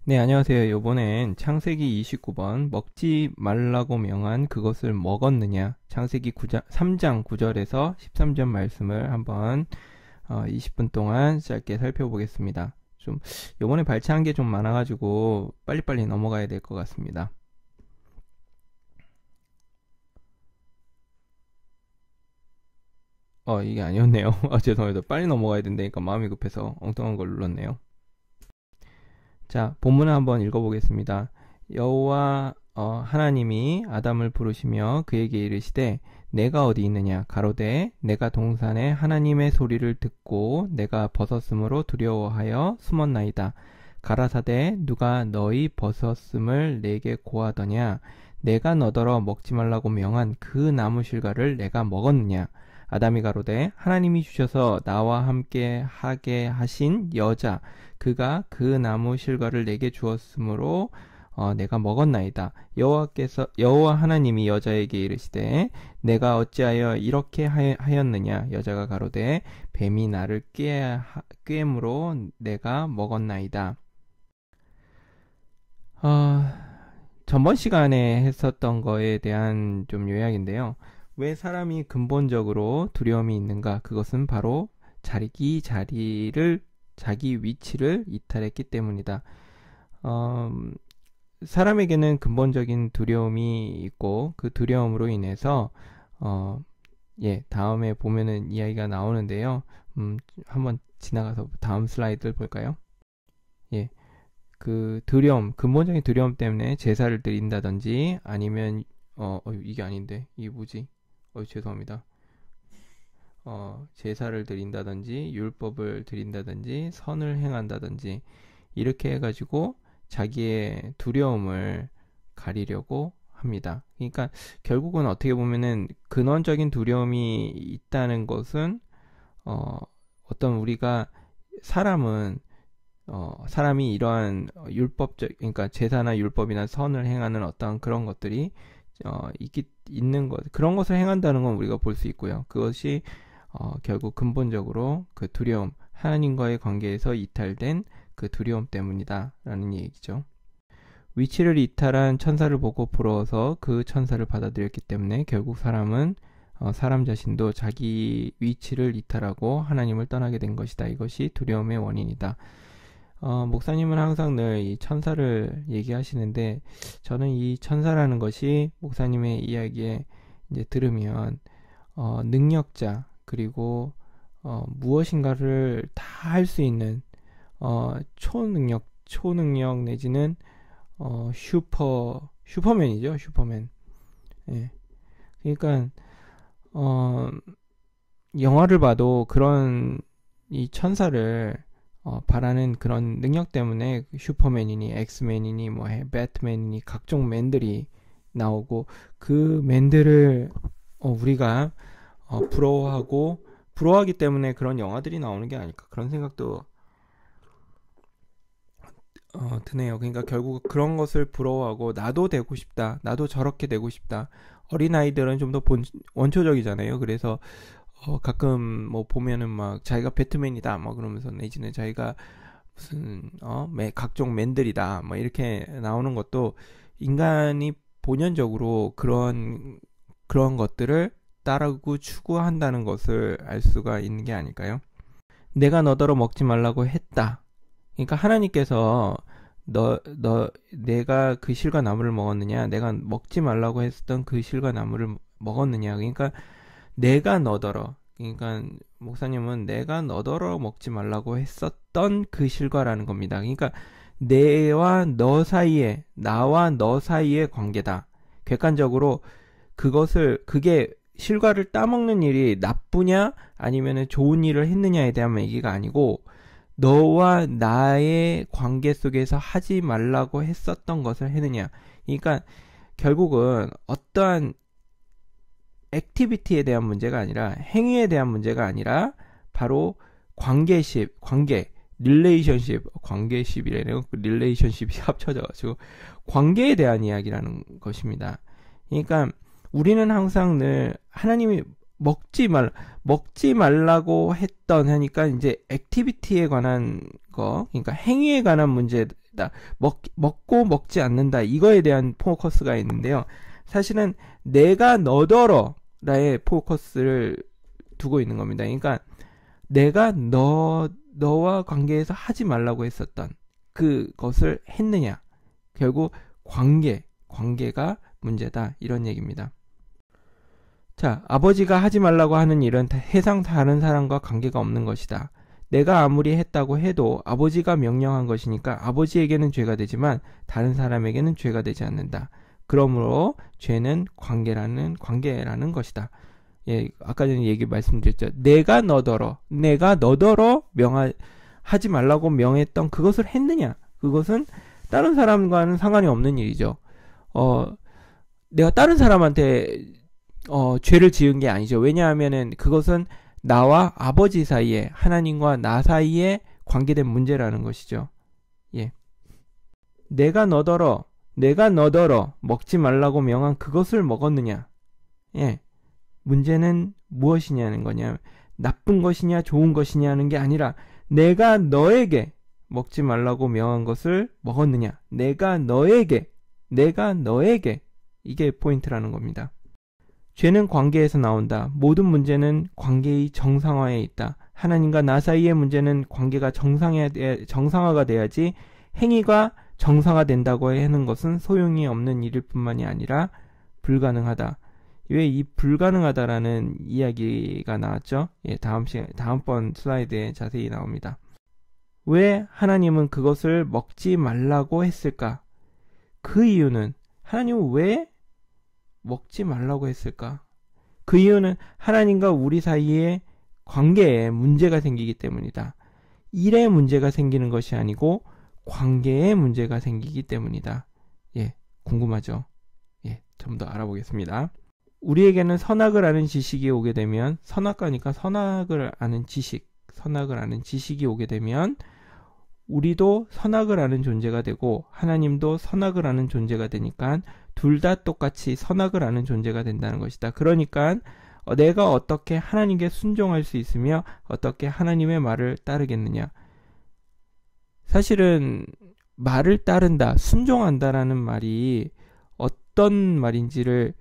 네, 안녕하세요. 요번엔 창세기 29번 먹지 말라고 명한 그것을 먹었느냐, 창세기 3장 9절에서 13절 말씀을 한번 20분 동안 짧게 살펴보겠습니다. 좀 요번에 발췌한 게 좀 많아가지고 빨리빨리 넘어가야 될 것 같습니다. 이게 아니었네요. 죄송합니다. 빨리 넘어가야 된다니까 마음이 급해서 엉뚱한 걸 눌렀네요. 자, 본문을 한번 읽어보겠습니다. 여호와 하나님이 아담을 부르시며 그에게 이르시되 내가 어디 있느냐 가로되 내가 동산에 하나님의 소리를 듣고 내가 벗었으므로 두려워하여 숨었나이다. 가라사대 누가 너희 벗었음을 내게 고하더냐 내가 너더러 먹지 말라고 명한 그 나무 실과를 내가 먹었느냐. 아담이 가로되 하나님이 주셔서 나와 함께 하게 하신 여자 그가 그 나무 실과를 내게 주었으므로 내가 먹었나이다. 여호와 하나님이 여자에게 이르시되 내가 어찌하여 이렇게 하였느냐. 여자가 가로되 뱀이 나를 꾀므로 내가 먹었나이다. 전번 시간에 했었던 거에 대한 좀 요약인데요. 왜 사람이 근본적으로 두려움이 있는가? 그것은 바로 자기 위치를 이탈했기 때문이다. 사람에게는 근본적인 두려움이 있고 그 두려움으로 인해서 다음에 보면은 이야기가 나오는데요. 한번 지나가서 다음 슬라이드를 볼까요? 그 근본적인 두려움 때문에 제사를 드린다든지 아니면 이게 아닌데 이게 뭐지? 죄송합니다. 제사를 드린다든지 율법을 드린다든지 선을 행한다든지 이렇게 해가지고 자기의 두려움을 가리려고 합니다. 그러니까 결국은 어떻게 보면은 근원적인 두려움이 있다는 것은 어떤 우리가 사람이 이러한 그러니까 제사나 율법이나 선을 행하는 어떤 그런 것들이 있는 것, 그런 것을 행한다는 건 우리가 볼 수 있고요. 그것이 결국 근본적으로 그 두려움, 하나님과의 관계에서 이탈된 그 두려움 때문이다라는 얘기죠. 위치를 이탈한 천사를 보고 부러워서 그 천사를 받아들였기 때문에 결국 사람은 사람 자신도 자기 위치를 이탈하고 하나님을 떠나게 된 것이다. 이것이 두려움의 원인이다. 목사님은 항상 늘 이 천사를 얘기하시는데 저는 이 천사라는 것이 목사님의 이야기에 이제 들으면 능력자 그리고 무엇인가를 다 할 수 있는 초능력 내지는 슈퍼맨이죠. 슈퍼맨. 예. 그러니까 영화를 봐도 그런 이 천사를 바라는 그런 능력 때문에 슈퍼맨이니 엑스맨이니 뭐 배트맨이니 각종 맨들이 나오고 그 맨들을 우리가 부러워하기 때문에 그런 영화들이 나오는 게 아닐까 그런 생각도 드네요. 그러니까 결국 그런 것을 부러워하고 나도 되고 싶다. 나도 저렇게 되고 싶다. 어린아이들은 좀 더 원초적이잖아요. 그래서 가끔 뭐 보면은 막 자기가 배트맨이다 뭐 그러면서 내지는 자기가 무슨 각종 맨들이다 뭐 이렇게 나오는 것도 인간이 본연적으로 그런 것들을 따르고 추구한다는 것을 알 수가 있는 게 아닐까요? 내가 너더러 먹지 말라고 했다. 그러니까 하나님께서 내가 그 실과 나무를 먹었느냐, 내가 먹지 말라고 했었던 그 실과 나무를 먹었느냐. 그러니까 내가 너더러, 그러니까 목사님은 내가 너더러 먹지 말라고 했었던 그 실과라는 겁니다. 그러니까 나와 너 사이의 관계다. 객관적으로 그게 실과를 따먹는 일이 나쁘냐 아니면 좋은 일을 했느냐에 대한 얘기가 아니고 너와 나의 관계 속에서 하지 말라고 했었던 것을 했느냐. 그러니까 결국은 어떠한 액티비티에 대한 문제가 아니라 행위에 대한 문제가 아니라 바로 릴레이션십이 합쳐져가지고 관계에 대한 이야기라는 것입니다. 그러니까 우리는 항상 늘 하나님이 먹지 말라고 했던 하니까 이제 액티비티에 관한 거, 그러니까 행위에 관한 문제다. 먹고 먹지 않는다. 이거에 대한 포커스가 있는데요. 사실은 내가 너더러라의 포커스를 두고 있는 겁니다. 그러니까 내가 너와 관계에서 하지 말라고 했었던 그것을 했느냐. 결국 관계가 문제다. 이런 얘기입니다. 자, 아버지가 하지 말라고 하는 일은 세상 다른 사람과 관계가 없는 것이다. 내가 아무리 했다고 해도 아버지가 명령한 것이니까 아버지에게는 죄가 되지만 다른 사람에게는 죄가 되지 않는다. 그러므로 죄는 관계라는 것이다. 예, 아까 전에 말씀드렸죠. 내가 너더러 하지 말라고 명했던 그것을 했느냐? 그것은 다른 사람과는 상관이 없는 일이죠. 내가 다른 사람한테 죄를 지은 게 아니죠. 왜냐하면은 그것은 나와 아버지 사이에, 하나님과 나 사이에 관계된 문제라는 것이죠. 예. 내가 너더러 먹지 말라고 명한 그것을 먹었느냐? 예. 문제는 무엇이냐는 거냐? 나쁜 것이냐, 좋은 것이냐는 게 아니라 내가 너에게 먹지 말라고 명한 것을 먹었느냐? 내가 너에게 이게 포인트라는 겁니다. 죄는 관계에서 나온다. 모든 문제는 관계의 정상화에 있다. 하나님과 나 사이의 문제는 관계가 정상화가 돼야지 행위가 정상화된다고 하는 것은 소용이 없는 일일 뿐만이 아니라 불가능하다. 왜 이 불가능하다라는 이야기가 나왔죠? 예, 다음번 슬라이드에 자세히 나옵니다. 왜 하나님은 그것을 먹지 말라고 했을까? 그 이유는 하나님은 왜 먹지 말라고 했을까? 그 이유는 하나님과 우리 사이의 관계에 문제가 생기기 때문이다. 일에 문제가 생기는 것이 아니고 관계에 문제가 생기기 때문이다. 예, 궁금하죠? 예, 좀 더 알아보겠습니다. 우리에게는 선악을 아는 지식이 오게 되면, 선악과니까 선악을 아는 지식이 오게 되면 우리도 선악을 아는 존재가 되고 하나님도 선악을 아는 존재가 되니까 둘 다 똑같이 선악을 아는 존재가 된다는 것이다. 그러니까 내가 어떻게 하나님께 순종할 수 있으며 어떻게 하나님의 말을 따르겠느냐. 사실은 말을 따른다, 순종한다라는 말이 어떤 말인지를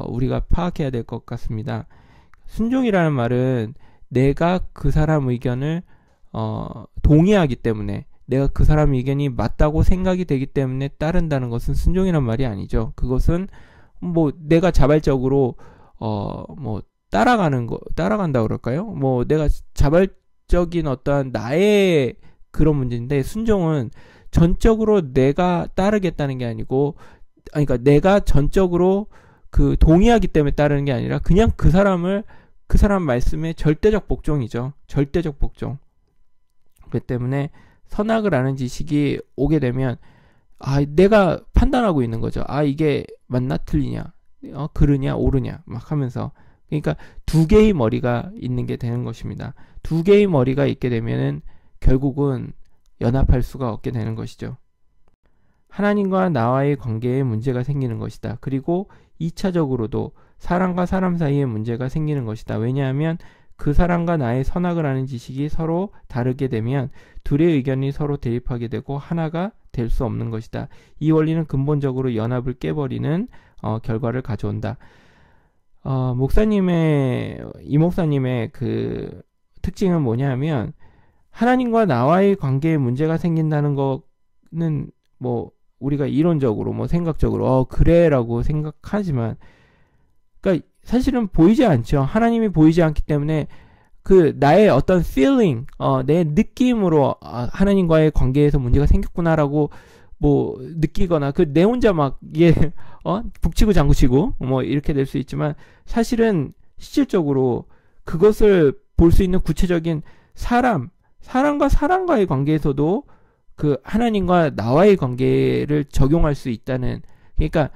우리가 파악해야 될 것 같습니다. 순종이라는 말은 내가 그 사람 의견을 동의하기 때문에, 내가 그 사람 의견이 맞다고 생각이 되기 때문에 따른다는 것은 순종이란 말이 아니죠. 그것은 내가 자발적으로 따라간다 그럴까요? 내가 자발적인 어떠한 나의 그런 문제인데, 순종은 전적으로 내가 따르겠다는 게 아니고, 그러니까 내가 전적으로 동의하기 때문에 따르는 게 아니라 그냥 그 사람 말씀에 절대적 복종이죠. 절대적 복종. 그렇기 때문에 선악을 아는 지식이 오게 되면 내가 판단하고 있는 거죠. 이게 맞나 틀리냐, 그르냐 옳으냐 막 하면서, 그러니까 두 개의 머리가 있는 게 되는 것입니다. 두 개의 머리가 있게 되면은 결국은 연합할 수가 없게 되는 것이죠. 하나님과 나와의 관계에 문제가 생기는 것이다. 그리고 2차적으로도 사람과 사람 사이에 문제가 생기는 것이다. 왜냐하면 그 사람과 나의 선악을 아는 지식이 서로 다르게 되면 둘의 의견이 서로 대립하게 되고 하나가 될 수 없는 것이다. 이 원리는 근본적으로 연합을 깨버리는 결과를 가져온다. 이 목사님의 그 특징은 뭐냐면, 하나님과 나와의 관계에 문제가 생긴다는 거는 우리가 이론적으로 생각적으로 그래라고 생각하지만, 그러니까 사실은 보이지 않죠. 하나님이 보이지 않기 때문에 나의 어떤 feeling, 내 느낌으로 하나님과의 관계에서 문제가 생겼구나라고 느끼거나 내 혼자 북치고 장구치고 이렇게 될 수 있지만, 사실은 실질적으로 그것을 볼 수 있는 구체적인 사람과 사람과의 관계에서도 하나님과 나와의 관계를 적용할 수 있다는, 그러니까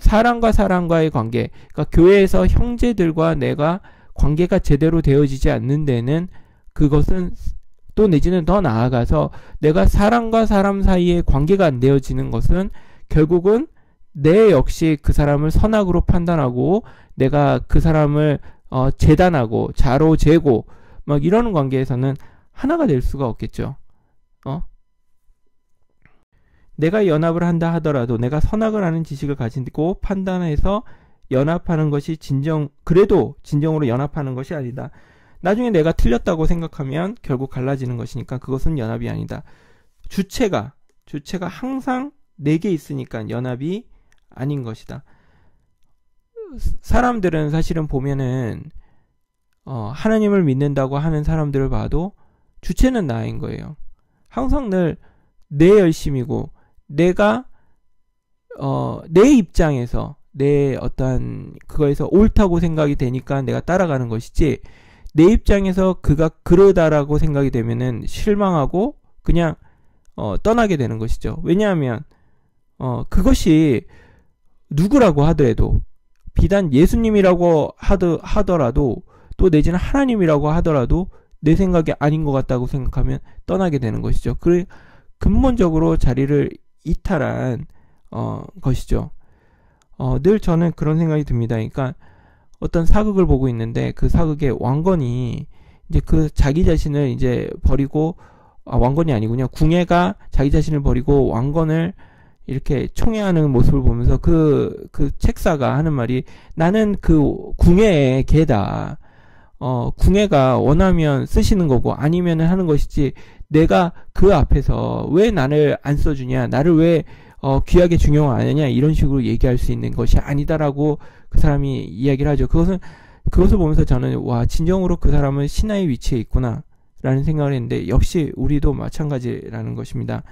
사람과 사람과의 관계, 그러니까 교회에서 형제들과 내가 관계가 제대로 되어지지 않는 데는, 그것은 또 내지는 더 나아가서 내가 사람과 사람 사이에 관계가 안 되어지는 것은 결국은 내 역시 그 사람을 선악으로 판단하고 내가 그 사람을 재단하고 자로 재고 막 이러는 관계에서는 하나가 될 수가 없겠죠. 내가 연합을 한다 하더라도 내가 선악을 아는 지식을 가지고 판단해서 연합하는 것이 그래도 진정으로 연합하는 것이 아니다. 나중에 내가 틀렸다고 생각하면 결국 갈라지는 것이니까 그것은 연합이 아니다. 주체가 항상 내게 있으니까 연합이 아닌 것이다. 사람들은 사실은 보면은 하나님을 믿는다고 하는 사람들을 봐도 주체는 나인 거예요. 항상 늘 내 열심이고 내가 내 입장에서 내 어떠한 그거에서 옳다고 생각이 되니까 내가 따라가는 것이지, 내 입장에서 그가 그러다라고 생각이 되면은 실망하고 그냥 떠나게 되는 것이죠. 왜냐하면 그것이 누구라고 하더라도, 비단 예수님이라고 하더라도 또 내지는 하나님이라고 하더라도 내 생각이 아닌 것 같다고 생각하면 떠나게 되는 것이죠. 근본적으로 자리를 이탈한 것이죠. 늘 저는 그런 생각이 듭니다. 그러니까 어떤 사극을 보고 있는데 그 사극의 왕건이 이제 그 자기 자신을 이제 버리고, 왕건이 아니군요. 궁예가 자기 자신을 버리고 왕건을 이렇게 총애하는 모습을 보면서 그 책사가 하는 말이, 나는 그 궁예의 개다. 궁예가 원하면 쓰시는 거고 아니면은 하는 것이지, 내가 그 앞에서 왜 나를 안 써주냐, 나를 왜 귀하게 중용 안 하냐, 이런 식으로 얘기할 수 있는 것이 아니다라고 그 사람이 이야기를 하죠. 그것을 보면서 저는 와, 진정으로 그 사람은 신하의 위치에 있구나 라는 생각을 했는데, 역시 우리도 마찬가지라는 것입니다.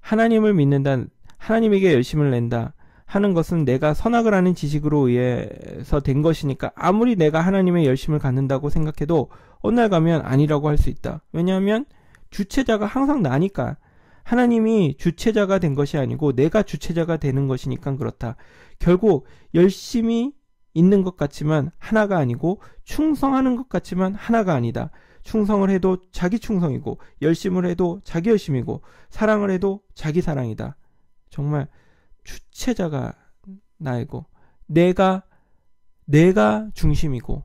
하나님을 믿는다, 하나님에게 열심을 낸다 하는 것은 내가 선악을 아는 지식으로 의해서 된 것이니까, 아무리 내가 하나님의 열심을 갖는다고 생각해도 어느 날 가면 아니라고 할 수 있다. 왜냐하면 주체자가 항상 나니까. 하나님이 주체자가 된 것이 아니고 내가 주체자가 되는 것이니까 그렇다. 결국 열심히 있는 것 같지만 하나가 아니고, 충성하는 것 같지만 하나가 아니다. 충성을 해도 자기 충성이고, 열심을 해도 자기 열심이고, 사랑을 해도 자기 사랑이다. 정말 주체자가 나이고 내가 중심이고,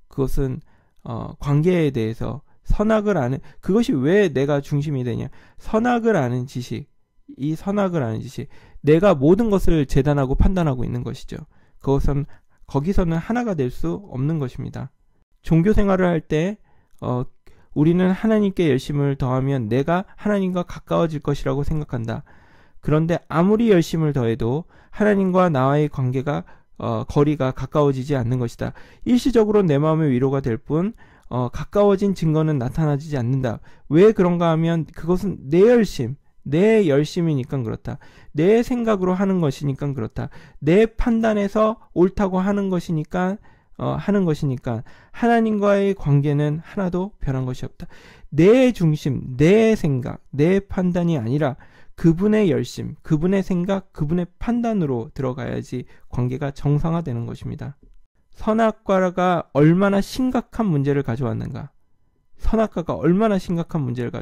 그것은 관계에 대해서 선악을 아는, 그것이 왜 내가 중심이 되냐, 선악을 아는 지식, 이 선악을 아는 지식, 내가 모든 것을 재단하고 판단하고 있는 것이죠. 거기서는 하나가 될 수 없는 것입니다. 종교 생활을 할 때 우리는 하나님께 열심을 더하면 내가 하나님과 가까워질 것이라고 생각한다. 그런데 아무리 열심을 더해도 하나님과 나와의 관계가 거리가 가까워지지 않는 것이다. 일시적으로 내 마음의 위로가 될 뿐 가까워진 증거는 나타나지 않는다. 왜 그런가 하면 그것은 내 열심이니까 그렇다. 내 생각으로 하는 것이니까 그렇다. 내 판단에서 옳다고 하는 것이니까 하나님과의 관계는 하나도 변한 것이 없다. 내 중심, 내 생각, 내 판단이 아니라 그분의 열심, 그분의 생각, 그분의 판단으로 들어가야지 관계가 정상화되는 것입니다. 선악과가 얼마나 심각한 문제를 가져왔는가? 선악과가 얼마나 심각한 문제를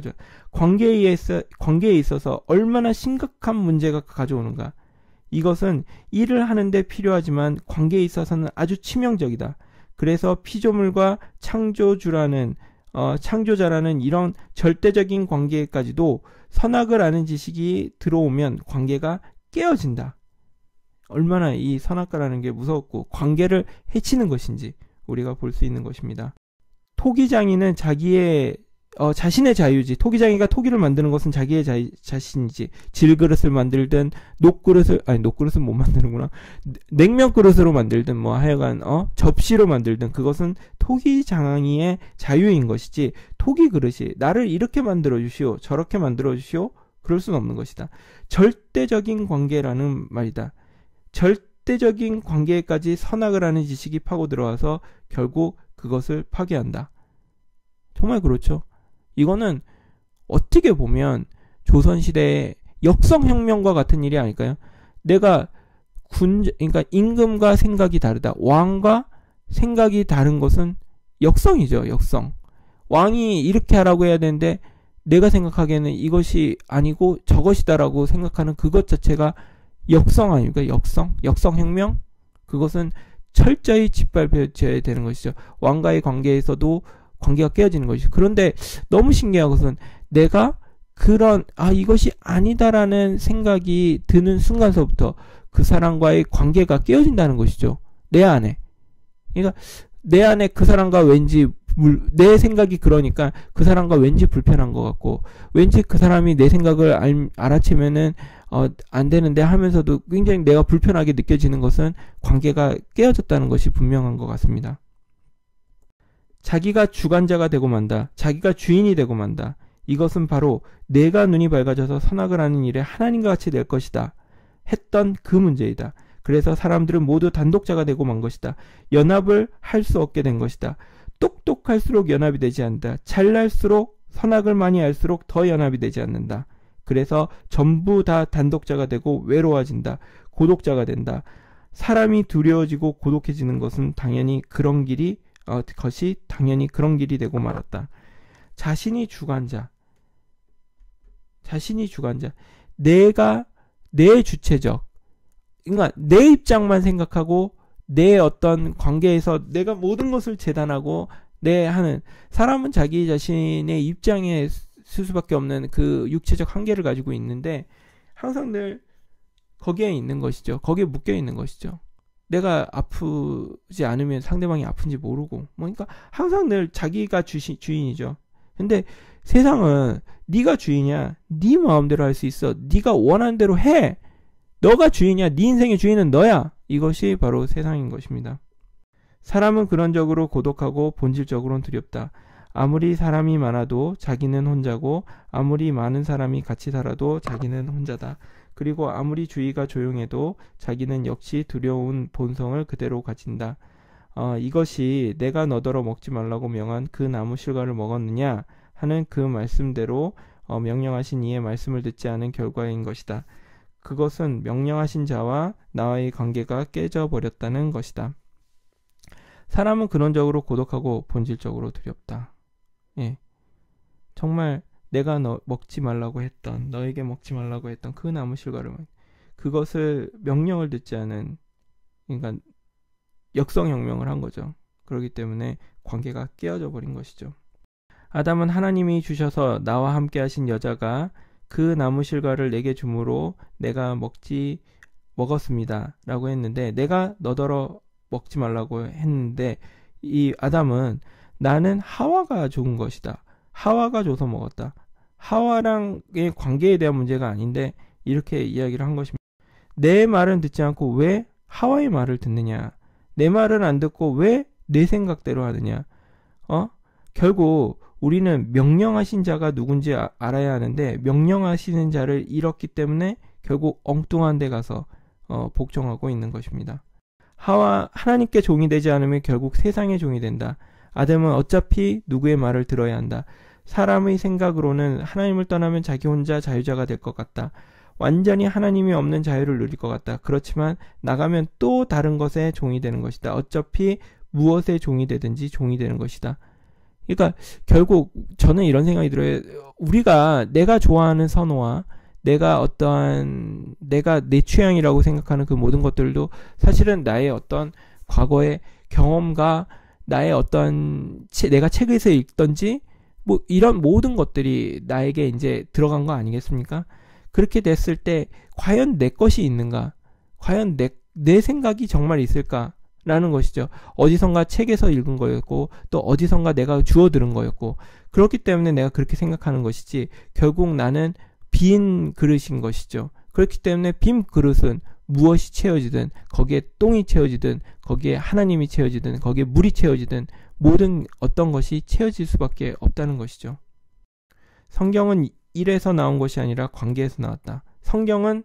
관계에 있어서 얼마나 심각한 문제가 가져오는가? 이것은 일을 하는데 필요하지만 관계에 있어서는 아주 치명적이다. 그래서 피조물과 창조자라는 이런 절대적인 관계까지도 선악을 아는 지식이 들어오면 관계가 깨어진다. 얼마나 이 선악과라는 게 무섭고 관계를 해치는 것인지 우리가 볼 수 있는 것입니다. 토기장이는 자신의 자유지. 토기장이가 토기를 만드는 것은 자기의 자신이지. 질그릇을 만들든 녹그릇은 못 만드는구나. 냉면 그릇으로 만들든 하여간 접시로 만들든 그것은 토기장이의 자유인 것이지, 토기 그릇이 나를 이렇게 만들어 주시오, 저렇게 만들어 주시오, 그럴 수는 없는 것이다. 절대적인 관계라는 말이다. 절대적인 관계까지 선악을 하는 지식이 파고 들어와서 결국 그것을 파괴한다. 정말 그렇죠. 이거는 어떻게 보면 조선시대의 역성혁명과 같은 일이 아닐까요? 그러니까 임금과 생각이 다르다. 왕과 생각이 다른 것은 역성이죠. 역성. 왕이 이렇게 하라고 해야 되는데 내가 생각하기에는 이것이 아니고 저것이다라고 생각하는 그것 자체가 역성 아닙니까? 역성혁명? 그것은 철저히 짓밟혀져야 되는 것이죠. 왕과의 관계에서도 관계가 깨어지는 것이죠. 그런데 너무 신기한 것은 내가 그런 이것이 아니다라는 생각이 드는 순간서부터 그 사람과의 관계가 깨어진다는 것이죠. 내 안에. 그러니까 내 안에 그 사람과 왠지 내 생각이 그러니까 그 사람과 왠지 불편한 것 같고 왠지 그 사람이 내 생각을 알아채면은 안 되는데 하면서도 굉장히 내가 불편하게 느껴지는 것은 관계가 깨어졌다는 것이 분명한 것 같습니다. 자기가 주관자가 되고 만다. 자기가 주인이 되고 만다. 이것은 바로 내가 눈이 밝아져서 선악을 하는 일에 하나님과 같이 될 것이다. 했던 그 문제이다. 그래서 사람들은 모두 단독자가 되고 만 것이다. 연합을 할 수 없게 된 것이다. 똑똑할수록 연합이 되지 않는다. 잘날수록 선악을 많이 알수록 더 연합이 되지 않는다. 그래서 전부 다 단독자가 되고 외로워진다. 고독자가 된다. 사람이 두려워지고 고독해지는 것은 당연히 그런 길이 되고 말았다. 자신이 주관자. 내가 내 주체적. 그러니까 내 입장만 생각하고 내 어떤 관계에서 내가 모든 것을 재단하고 하는 사람은 자기 자신의 입장에 쓸 수밖에 없는 그 육체적 한계를 가지고 있는데 항상 늘 거기에 있는 것이죠. 거기에 묶여 있는 것이죠. 내가 아프지 않으면 상대방이 아픈지 모르고 그러니까 항상 늘 자기가 주인이죠. 근데 세상은 네가 주인이야. 네 마음대로 할 수 있어. 네가 원하는 대로 해. 너가 주인이야. 네 인생의 주인은 너야. 이것이 바로 세상인 것입니다. 사람은 근원적으로 고독하고 본질적으로는 두렵다. 아무리 사람이 많아도 자기는 혼자고 아무리 많은 사람이 같이 살아도 자기는 혼자다. 그리고 아무리 주위가 조용해도 자기는 역시 두려운 본성을 그대로 가진다. 이것이 내가 너더러 먹지 말라고 명한 그 나무 실과를 먹었느냐 하는 그 말씀대로 명령하신 이의 말씀을 듣지 않은 결과인 것이다. 그것은 명령하신 자와 나와의 관계가 깨져버렸다는 것이다. 사람은 근원적으로 고독하고 본질적으로 두렵다. 예, 정말 내가 먹지 말라고 했던 너에게 먹지 말라고 했던 그 나무 실과를 그것을 명령을 듣지 않은 그러니까 역성혁명을 한 거죠. 그렇기 때문에 관계가 깨어져 버린 것이죠. 아담은 하나님이 주셔서 나와 함께 하신 여자가 그 나무 실과를 내게 주므로 내가 먹었습니다 라고 했는데 내가 너더러 먹지 말라고 했는데 이 아담은 나는 하와가 좋은 것이다. 하와가 줘서 먹었다. 하와랑의 관계에 대한 문제가 아닌데 이렇게 이야기를 한 것입니다. 내 말은 듣지 않고 왜 하와의 말을 듣느냐. 내 말은 안 듣고 왜 내 생각대로 하느냐. 결국 우리는 명령하신 자가 누군지 알아야 하는데 명령하시는 자를 잃었기 때문에 결국 엉뚱한 데 가서 복종하고 있는 것입니다. 하나님께 종이 되지 않으면 결국 세상의 종이 된다. 아담은 어차피 누구의 말을 들어야 한다. 사람의 생각으로는 하나님을 떠나면 자기 혼자 자유자가 될 것 같다. 완전히 하나님이 없는 자유를 누릴 것 같다. 그렇지만 나가면 또 다른 것에 종이 되는 것이다. 어차피 무엇의 종이 되든지 종이 되는 것이다. 그러니까 결국 저는 이런 생각이 들어요. 우리가 내가 좋아하는 선호와 내가 내 취향이라고 생각하는 그 모든 것들도 사실은 나의 어떤 과거의 경험과 나의 어떤 내가 책에서 읽던지 이런 모든 것들이 나에게 이제 들어간 거 아니겠습니까? 그렇게 됐을 때 과연 내 것이 있는가? 과연 내 생각이 정말 있을까? 라는 것이죠. 어디선가 책에서 읽은 거였고 또 어디선가 내가 주워 들은 거였고 그렇기 때문에 내가 그렇게 생각하는 것이지 결국 나는 빈 그릇인 것이죠. 그렇기 때문에 빈 그릇은 무엇이 채워지든 거기에 똥이 채워지든 거기에 하나님이 채워지든 거기에 물이 채워지든 모든 어떤 것이 채워질 수밖에 없다는 것이죠. 성경은 일에서 나온 것이 아니라 관계에서 나왔다. 성경은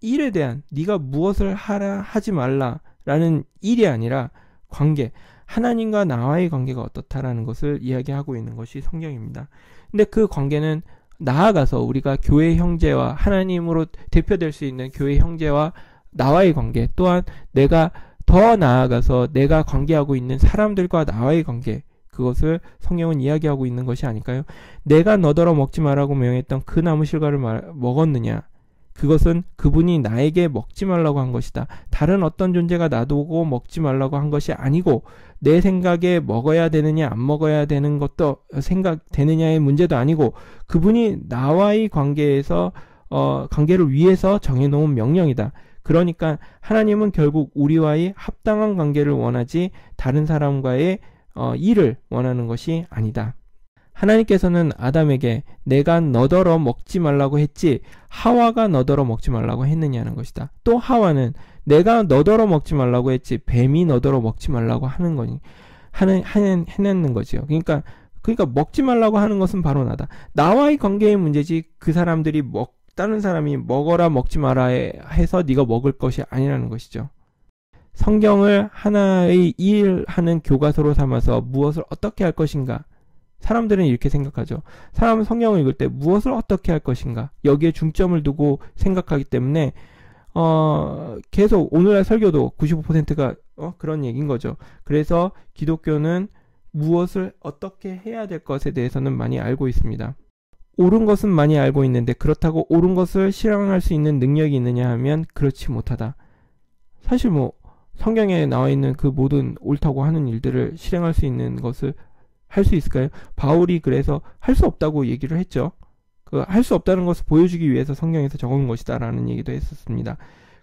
일에 대한 네가 무엇을 하지 말라 라는 일이 아니라 관계, 하나님과 나와의 관계가 어떻다라는 것을 이야기하고 있는 것이 성경입니다. 근데 그 관계는 나아가서 우리가 교회 형제와 하나님으로 대표될 수 있는 교회 형제와 나와의 관계, 또한 내가 더 나아가서 내가 관계하고 있는 사람들과 나와의 관계, 그것을 성경은 이야기하고 있는 것이 아닐까요? 내가 너더러 먹지 말라고 명했던 그 나무 실과를 먹었느냐? 그것은 그분이 나에게 먹지 말라고 한 것이다. 다른 어떤 존재가 놔두고 먹지 말라고 한 것이 아니고 내 생각에 먹어야 되느냐 안 먹어야 되는 것도 생각되느냐의 문제도 아니고 그분이 나와의 관계에서 관계를 위해서 정해놓은 명령이다. 그러니까 하나님은 결국 우리와의 합당한 관계를 원하지 다른 사람과의 일을 원하는 것이 아니다. 하나님께서는 아담에게 내가 너더러 먹지 말라고 했지 하와가 너더러 먹지 말라고 했느냐는 것이다. 또 하와는 내가 너더러 먹지 말라고 했지 뱀이 너더러 먹지 말라고 하는 거니 해냈는 거지요. 그러니까 먹지 말라고 하는 것은 바로 나다. 나와의 관계의 문제지 그 사람들이 다른 사람이 먹어라 먹지 마라 해서 네가 먹을 것이 아니라는 것이죠. 성경을 하나의 일하는 교과서로 삼아서 무엇을 어떻게 할 것인가? 사람들은 이렇게 생각하죠. 사람은 성경을 읽을 때 무엇을 어떻게 할 것인가? 여기에 중점을 두고 생각하기 때문에 계속 오늘날 설교도 95%가 그런 얘기인 거죠. 그래서 기독교는 무엇을 어떻게 해야 될 것에 대해서는 많이 알고 있습니다. 옳은 것은 많이 알고 있는데 그렇다고 옳은 것을 실행할 수 있는 능력이 있느냐 하면 그렇지 못하다. 사실 성경에 나와 있는 그 모든 옳다고 하는 일들을 실행할 수 있는 것을 할 수 있을까요? 바울이 그래서 할 수 없다고 얘기를 했죠. 할 수 없다는 것을 보여주기 위해서 성경에서 적은 것이다 라는 얘기도 했었습니다.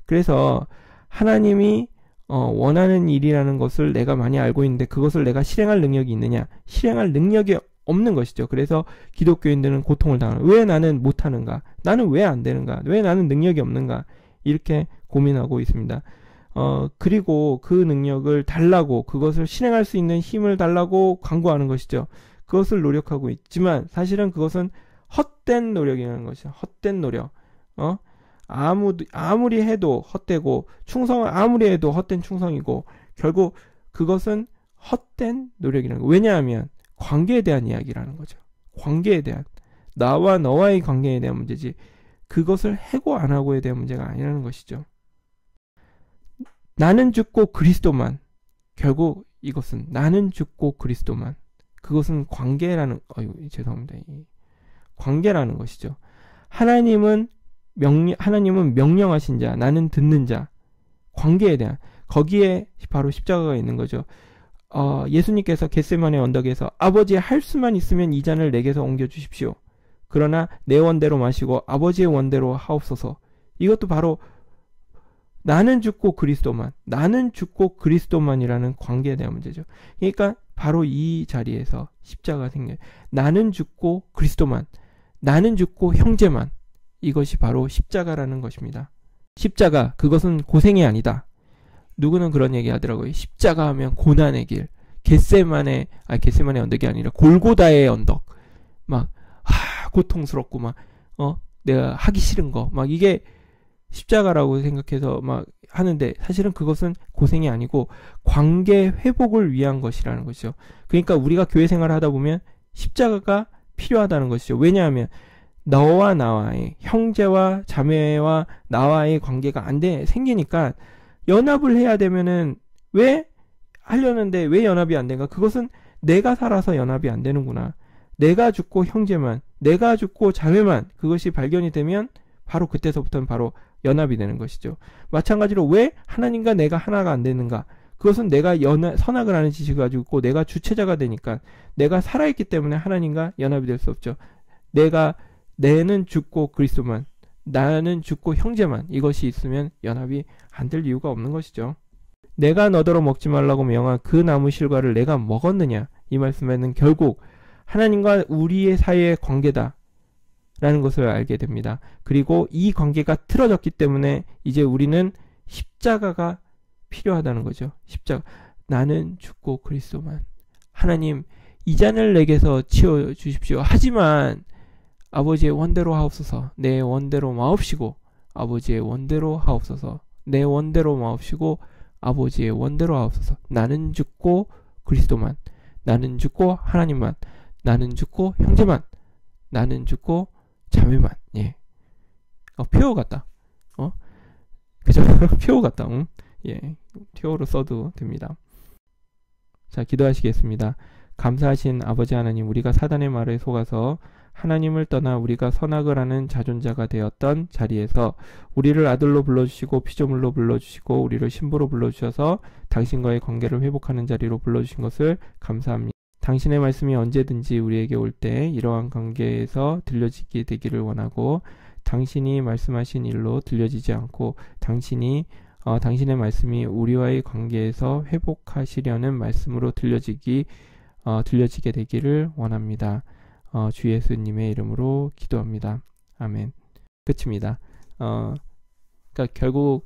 그래서 하나님이 원하는 일이라는 것을 내가 많이 알고 있는데 그것을 내가 실행할 능력이 있느냐? 실행할 능력이 없는 것이죠. 그래서 기독교인들은 고통을 당하는. 왜 나는 못하는가? 나는 왜 안 되는가? 왜 나는 능력이 없는가? 이렇게 고민하고 있습니다. 그리고 그 능력을 달라고 그것을 실행할 수 있는 힘을 달라고 광고하는 것이죠. 그것을 노력하고 있지만 사실은 그것은 헛된 노력이라는 것이죠. 헛된 노력. 아무리 해도 헛되고 충성을 아무리 해도 헛된 충성이고 결국 그것은 헛된 노력이라는 거예요. 왜냐하면 관계에 대한 이야기라는 거죠. 관계에 대한 나와 너와의 관계에 대한 문제지 그것을 해고 안 하고에 대한 문제가 아니라는 것이죠. 나는 죽고 그리스도만. 결국 이것은 나는 죽고 그리스도만. 그것은 관계라는 죄송합니다. 관계라는 것이죠. 하나님은 명령하신 자, 나는 듣는 자. 관계에 대한 거기에 바로 십자가가 있는 거죠. 예수님께서 겟세마네 언덕에서 아버지 할 수만 있으면 이 잔을 내게서 옮겨 주십시오. 그러나 내 원대로 마시고 아버지의 원대로 하옵소서. 이것도 바로 나는 죽고 그리스도만, 나는 죽고 그리스도만이라는 관계에 대한 문제죠. 그러니까 바로 이 자리에서 십자가가 생겨요. 나는 죽고 그리스도만, 나는 죽고 형제만. 이것이 바로 십자가라는 것입니다. 십자가, 그것은 고생이 아니다. 누구는 그런 얘기 하더라고요. 십자가 하면 고난의 길. 겟세마네 언덕이 아니라 골고다의 언덕. 고통스럽고 내가 하기 싫은 거. 이게 십자가라고 생각해서 하는데 사실은 그것은 고생이 아니고 관계 회복을 위한 것이라는 것이죠. 그러니까 우리가 교회 생활을 하다 보면 십자가가 필요하다는 것이죠. 왜냐하면 너와 나와의 형제와 자매와 나와의 관계가 생기니까 연합을 해야 되면은 왜 하려는데 왜 연합이 안 되는가? 그것은 내가 살아서 연합이 안 되는구나. 내가 죽고 형제만, 내가 죽고 자매만 그것이 발견이 되면 바로 그때서부터는 바로 연합이 되는 것이죠. 마찬가지로 왜 하나님과 내가 하나가 안 되는가? 그것은 내가 선악을 하는 지식을 가지고 있고 내가 주체자가 되니까 내가 살아있기 때문에 하나님과 연합이 될 수 없죠. 내는 죽고 그리스도만, 나는 죽고 형제만 이것이 있으면 연합이 안 될 이유가 없는 것이죠. 내가 너더러 먹지 말라고 명한 그 나무 실과를 내가 먹었느냐? 이 말씀에는 결국 하나님과 우리의 사이의 관계다 라는 것을 알게 됩니다. 그리고 이 관계가 틀어졌기 때문에 이제 우리는 십자가가 필요하다는 거죠. 십자가. 나는 죽고 그리스도만. 하나님 이 잔을 내게서 치워 주십시오. 하지만 아버지의 원대로 하옵소서. 내 원대로 마옵시고 아버지의 원대로 하옵소서. 내 원대로 마옵시고 아버지의 원대로 하옵소서. 나는 죽고 그리스도만. 나는 죽고 하나님만. 나는 죽고 형제만. 나는 죽고 자매만. 예. 표어 같다. 그죠? 표어 같다. 예. 표어로 써도 됩니다. 자, 기도하시겠습니다. 감사하신 아버지 하나님, 우리가 사단의 말에 속아서 하나님을 떠나 우리가 선악을 하는 자존자가 되었던 자리에서 우리를 아들로 불러주시고 피조물로 불러주시고 우리를 신부로 불러주셔서 당신과의 관계를 회복하는 자리로 불러주신 것을 감사합니다. 당신의 말씀이 언제든지 우리에게 올 때 이러한 관계에서 들려지게 되기를 원하고 당신이 말씀하신 일로 들려지지 않고 당신의 말씀이 우리와의 관계에서 회복하시려는 말씀으로 들려지게 되기를 원합니다. 주 예수님의 이름으로 기도합니다. 아멘. 끝입니다. 그러니까 결국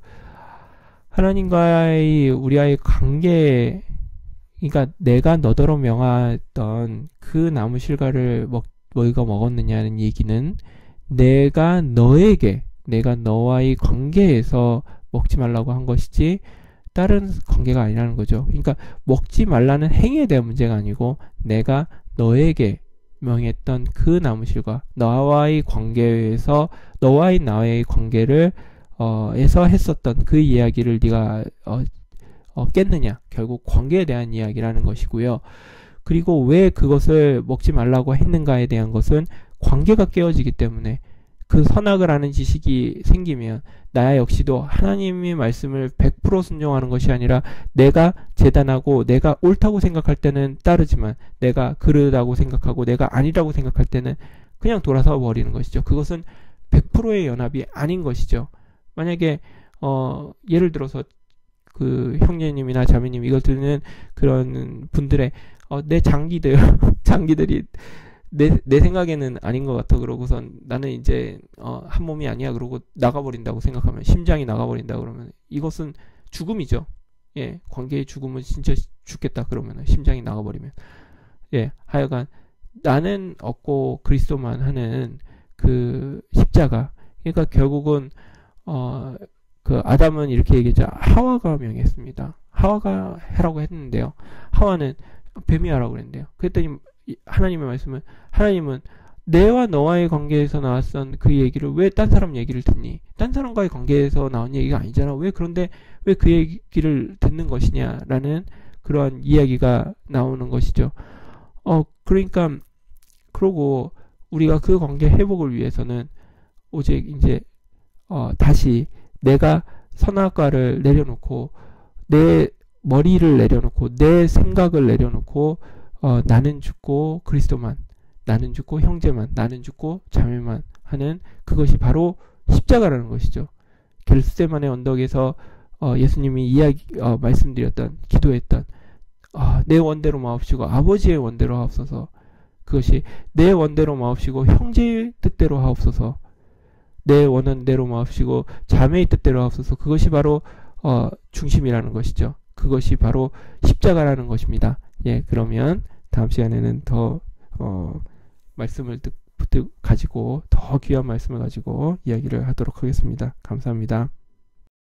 하나님과의 우리와의 관계, 그러니까 내가 너더러 명하였던 그 나무 실과를 너희가 먹었느냐는 얘기는 내가 너와의 관계에서 먹지 말라고 한 것이지 다른 관계가 아니라는 거죠. 그러니까 먹지 말라는 행위에 대한 문제가 아니고 내가 너에게 명했던 그 나무 실과 나와의 관계에서 나와의 관계를 에서 했었던 그 이야기를 네가 깼느냐, 결국 관계에 대한 이야기라는 것이고요. 그리고 왜 그것을 먹지 말라고 했는가에 대한 것은 관계가 깨어지기 때문에 그 선악을 아는 지식이 생기면 나 역시도 하나님의 말씀을 100% 순종하는 것이 아니라 내가 재단하고 내가 옳다고 생각할 때는 따르지만 내가 그르다고 생각하고 내가 아니라고 생각할 때는 그냥 돌아서 버리는 것이죠. 그것은 100%의 연합이 아닌 것이죠. 만약에 예를 들어서 그 형제님이나 자매님 이걸 듣는 그런 분들의 내 장기들이 내 생각에는 아닌 것 같아 그러고선 나는 이제 한 몸이 아니야 그러고 나가버린다고 생각하면 심장이 나가버린다 그러면 이것은 죽음이죠. 예, 관계의 죽음은 진짜 죽겠다 그러면 심장이 나가버리면 예, 하여간 나는 없고 그리스도만 하는 그 십자가. 그러니까 결국은 그 아담은 이렇게 얘기했죠. 하와가 명했습니다. 하와가 하라고 했는데요. 하와는 뱀이 하라고 그랬는데요. 그랬더니 하나님의 말씀은 하나님은 내와 너와의 관계에서 나왔던 그 얘기를 왜 딴 사람 얘기를 듣니? 딴 사람과의 관계에서 나온 얘기가 아니잖아. 그런데 왜 그 얘기를 듣는 것이냐라는 그러한 이야기가 나오는 것이죠. 그러니까 그러고 우리가 그 관계 회복을 위해서는 오직 이제 다시 내가 선악과를 내려놓고 내 머리를 내려놓고 내 생각을 내려놓고 나는 죽고 그리스도만, 나는 죽고 형제만, 나는 죽고 자매만 하는 그것이 바로 십자가라는 것이죠. 겟세마네 언덕에서 예수님이 말씀드렸던, 기도했던 내 원대로 마옵시고 아버지의 원대로 하옵소서. 그것이 내 원대로 마옵시고 형제의 뜻대로 하옵소서. 내 원한대로 마옵시고 자매의 뜻대로 하옵소서. 그것이 바로 중심이라는 것이죠. 그것이 바로 십자가라는 것입니다. 예, 그러면 다음 시간에는 더 말씀을 가지고 더 귀한 말씀을 가지고 이야기를 하도록 하겠습니다. 감사합니다.